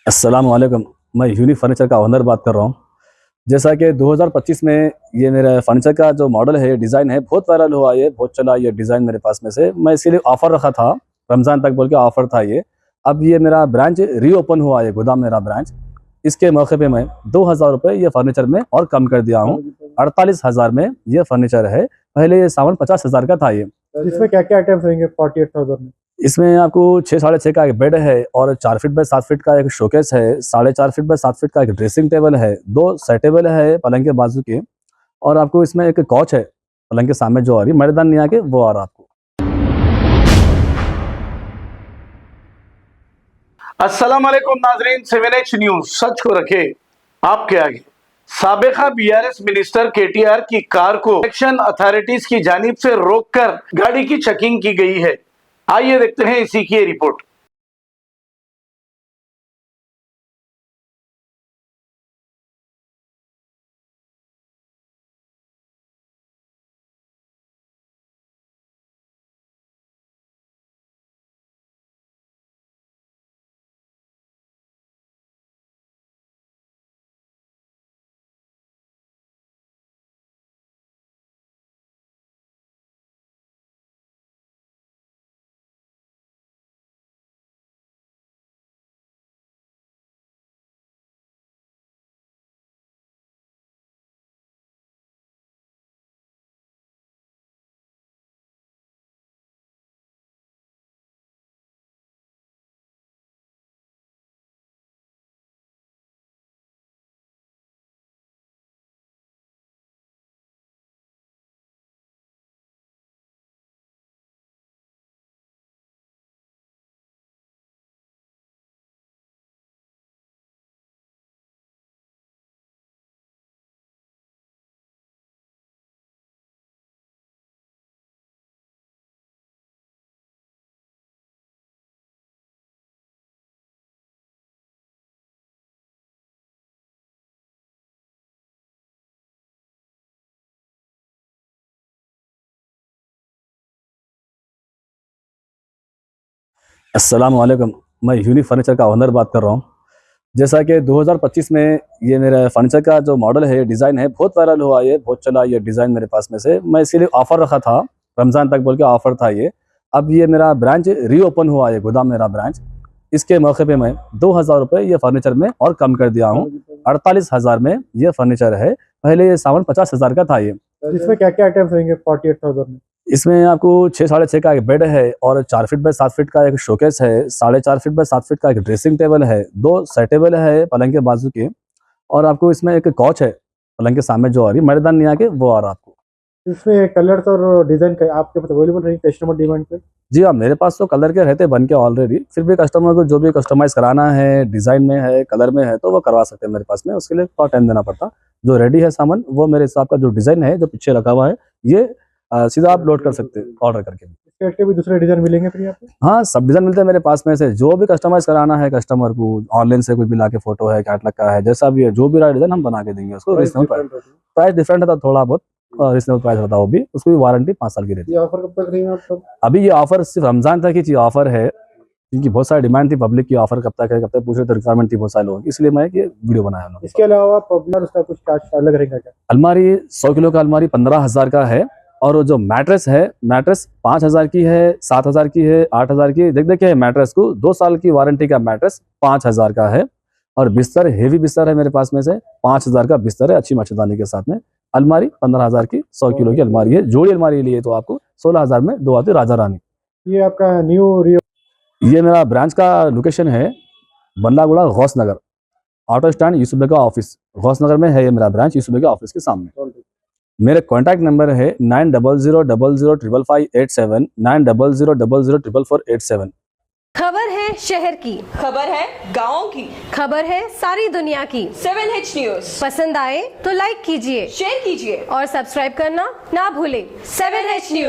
अस्सलाम वालेकुम। मैं यूनिक फर्नीचर का ओनर बात कर रहा हूँ। जैसा कि 2025 में ये मेरा फर्नीचर का जो मॉडल है, डिज़ाइन है, बहुत वायरल हुआ, ये बहुत चला ये डिज़ाइन मेरे पास में से। मैं इसीलिए ऑफ़र रखा था, रमज़ान तक बोल के ऑफ़र था ये। अब ये मेरा ब्रांच रीओपन हुआ है, गोदाम मेरा ब्रांच। इसके मौके पे मैं 2000 रुपये ये फर्नीचर में और कम कर दिया हूँ। 48,000 में ये फर्नीचर है। पहले ये सामान 50,000 का था ये। इसमें क्या क्या आइटम्स रहेंगे 48,000 में? इसमें आपको 6 साढ़े 6 का एक बेड है और 4 फीट बाय 7 फीट का एक शोकेस है, 4.5 फीट बाय 7 फीट का एक ड्रेसिंग टेबल है, 2 साइड टेबल है पलंग के बाजू के, और आपको इसमें एक कॉच है पलंग के सामने जो आ रही मर्दान नहीं आके वो आ रहा आपको। अस्सलाम वालेकुम नाजरीन, 7H न्यूज सच को रखे आपके आगे। साबिका बीआरएस मिनिस्टर केटीआर की कार को इलेक्शन अथॉरिटीज की जानिब से रोककर गाड़ी की चेकिंग की गई है। आइए देखते हैं इसी की रिपोर्ट। अस्सलाम वालेकुम। मैं यूनिक फर्नीचर का ओनर बात कर रहा हूँ। जैसा कि 2025 में ये मेरा फर्नीचर का जो मॉडल है, डिज़ाइन है, बहुत वायरल हुआ, ये बहुत चला ये डिज़ाइन मेरे पास में से। मैं इसीलिए ऑफ़र रखा था, रमज़ान तक बोल के ऑफ़र था ये। अब ये मेरा ब्रांच रीओपन हुआ है, गोदाम मेरा ब्रांच। इसके मौके पे मैं 2000 रुपये ये फर्नीचर में और कम कर दिया हूँ। 48,000 में ये फर्नीचर है। पहले ये सामान 50,000 का था ये। इसमें क्या क्या आइटम्स रहेंगे 48,000 में? इसमें आपको 6 साढ़े 6 का एक बेड है और 4 फीट बाय 7 फीट का एक शोकेस है, 4.5 फीट बाय 7 फीट का एक ड्रेसिंग टेबल है, 2 साइड टेबल है पलंग के बाजू के, और आपको इसमें एक कॉच है पलंग के सामने जो आ रही मर्दान नहीं आके वो आ रहा आपको। इसमें कलर्स और डिजाइन का आपके पास अवेलेबल रहेंगे कस्टमर डिमांड पे? जी हाँ, मेरे पास तो कलर के रहते बन के ऑलरेडी। फिर भी कस्टमर को जो भी कस्टमाइज कराना है, डिज़ाइन में है, कलर में है, तो वो करवा सकते हैं मेरे पास में। उसके लिए थोड़ा टाइम देना पड़ता। जो रेडी है सामान वो मेरे हिसाब का जो डिज़ाइन है, जो पीछे रखा हुआ है, ये सीधा आप लोड कर सकते हैं ऑर्डर करके। इसके के भी दूसरे डिजाइन मिलेंगे फिर यहाँ पे? हाँ, सब डिज़ाइन मिलते हैं मेरे पास में से। जो भी कस्टमाइज़ कराना है कस्टमर को, ऑनलाइन से कोई भी लाके फ़ोटो है, कैटलॉग का है, जैसा भी है, जो भी रहा डिज़ाइन हम बना के देंगे उसको। रीज़नेबल प्राइस डिफरेंट है, तो थोड़ा बहुत रीज़नेबल प्राइस होता है वो भी। उसकी भी वारंटी 5 साल की रहती है। ये ऑफर कब तक रहेगा आपका? अभी ये ऑफ़र सिर्फ रमज़ान तक ही ऑफ़र है, क्योंकि बहुत सारी डिमांड थी पब्लिक की, ऑफ़र कब तक है, कब तक पूछ रहे थे, रिक्वायरमेंट थी बहुत सारे लोगों की, इसलिए मैं ये वीडियो बनाया हम लोग। इसके अलावा पॉपुलर उसका कुछ चार्ज अलग रहेगा क्या? अलमारी 100 किलो का अलमारी 15,000 का है, और वो जो मैट्रेस है, मैट्रेस 5,000 की है, 7,000 की है, 8,000 की। देखिए मैट्रेस को 2 साल की वारंटी का मैट्रेस 5,000 का है, और बिस्तर हेवी बिस्तर है मेरे पास में से 5,000 का बिस्तर है, अच्छी मच्छरदानी के साथ में। अलमारी 15,000 की 100 किलो की अलमारी है। जोड़ी अलमारी लिए तो आपको 16,000 में 2 आती है राजा रानी। ये आपका न्यू रियो? ये मेरा ब्रांच का लोकेशन है बल्लागुड़ा गौस नगर, ऑटो स्टैंड यूसुफ बेग का ऑफिस गौस नगर में है। ये मेरा ब्रांच यूसुफ बेग का ऑफिस के सामने। मेरे कॉन्टैक्ट नंबर है 9000005587, 9000004487। खबर है शहर की, खबर है गाँव की, खबर है सारी दुनिया की। 7H न्यूज पसंद आए तो लाइक कीजिए, शेयर कीजिए और सब्सक्राइब करना ना भूलें। 7H news.